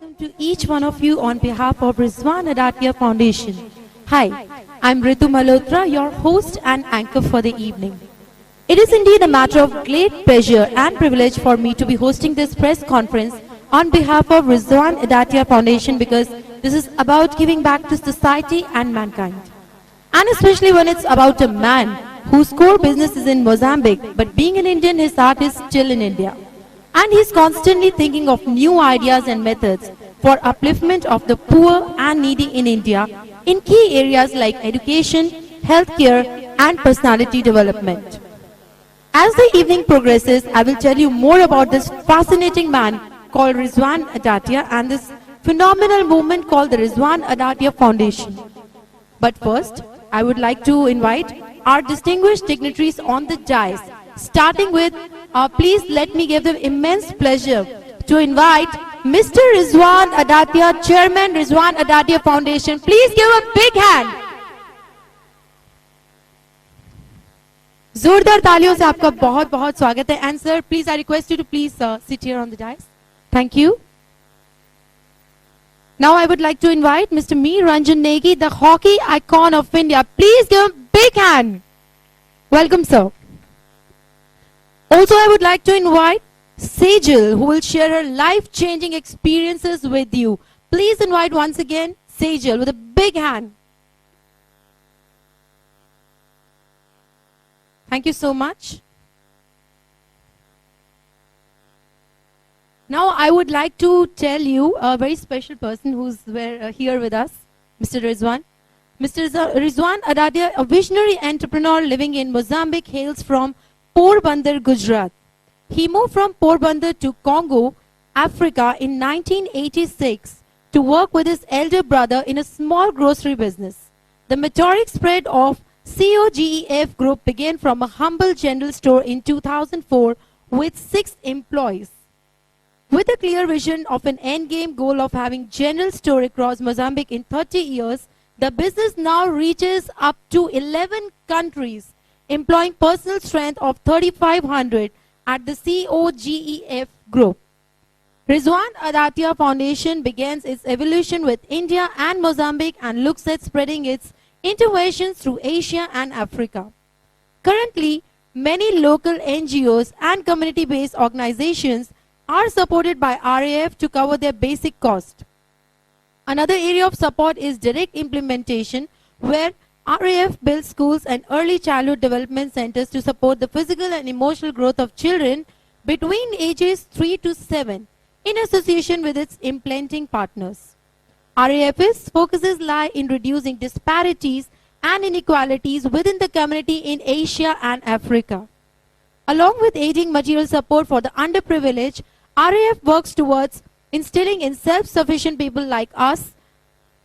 welcome to each one of you on behalf of Rizwan Adatia Foundation. Hi, I'm Ritu Malhotra, your host and anchor for the evening. It is indeed a matter of great pleasure and privilege for me to be hosting this press conference on behalf of Rizwan Adatia Foundation because this is about giving back to society and mankind. And especially when it's about a man whose core business is in Mozambique, but being an Indian, his heart is still in India. And he's constantly thinking of new ideas and methods for upliftment of the poor and needy in India in key areas like education, healthcare, and personality development. As the evening progresses, I will tell you more about this fascinating man called Rizwan Adatia and this phenomenal movement called the Rizwan Adatia Foundation. But first, I would like to invite our distinguished dignitaries on the dais, starting with, please let me give them immense pleasure to invite Mr. Rizwan Adatia, Chairman Rizwan Adatia Foundation. Please give a big hand. जोरदार तालियों से आपका बहुत बहुत स्वागत है. And sir, please I request you to please sit here on the dais. Thank you. Now I would like to invite Mr. Mir Ranjan Negi, the hockey icon of India. Please give him a big hand. Welcome, sir. Also, I would like to invite Sejal, who will share her life-changing experiences with you. Please invite once again Sejal with a big hand. Thank you so much. Now, I would like to tell you a very special person who's here with us, Mr. Rizwan. Mr. Rizwan Adatia, a visionary entrepreneur living in Mozambique, hails from Porbandar, Gujarat. He moved from Porbandar to Congo, Africa in 1986 to work with his elder brother in a small grocery business. The meteoric spread of COGEF Group began from a humble general store in 2004 with 6 employees. With a clear vision of an endgame goal of having general store across Mozambique in 30 years, the business now reaches up to 11 countries, employing personal strength of 3,500 at the COGEF Group. Rizwan Adatia Foundation begins its evolution with India and Mozambique and looks at spreading its interventions through Asia and Africa. Currently, many local NGOs and community-based organizations are supported by RAF to cover their basic cost. Another area of support is direct implementation, where RAF builds schools and early childhood development centers to support the physical and emotional growth of children between ages 3 to 7 in association with its implementing partners. RAF's focuses lie in reducing disparities and inequalities within the community in Asia and Africa. Along with aiding material support for the underprivileged, RAF works towards instilling in self-sufficient people like us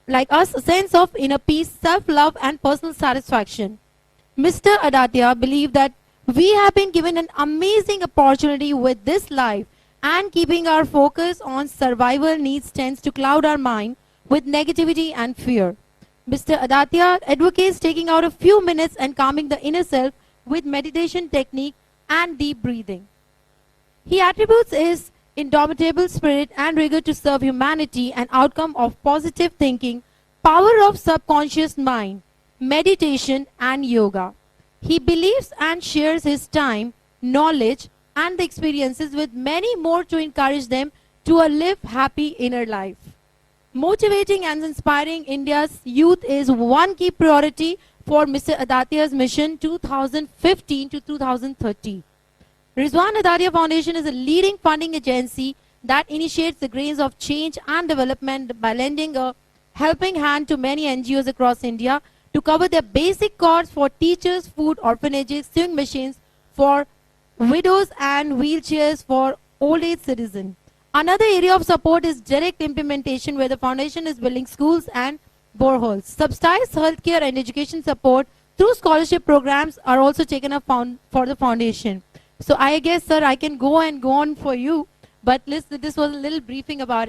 a sense of inner peace, self-love and personal satisfaction. Mr. Adatia believes that we have been given an amazing opportunity with this life, and keeping our focus on survival needs tends to cloud our mind with negativity and fear. Mr. Adatia advocates taking out a few minutes and calming the inner self with meditation technique and deep breathing. He attributes his indomitable spirit and rigor to serve humanity, an outcome of positive thinking, power of subconscious mind, meditation and yoga. He believes and shares his time, knowledge and the experiences with many more to encourage them to live happy inner life. Motivating and inspiring India's youth is one key priority for Mr. Adatia's mission 2015 to 2030. Rizwan Adatia Foundation is a leading funding agency that initiates the grains of change and development by lending a helping hand to many NGOs across India to cover their basic costs for teachers, food, orphanages, sewing machines for widows and wheelchairs for old age citizens. Another area of support is direct implementation, where the foundation is building schools and boreholes. Subsidized healthcare and education support through scholarship programs are also taken up for the foundation. So I guess, sir, I can go and go on for you, but this was a little briefing about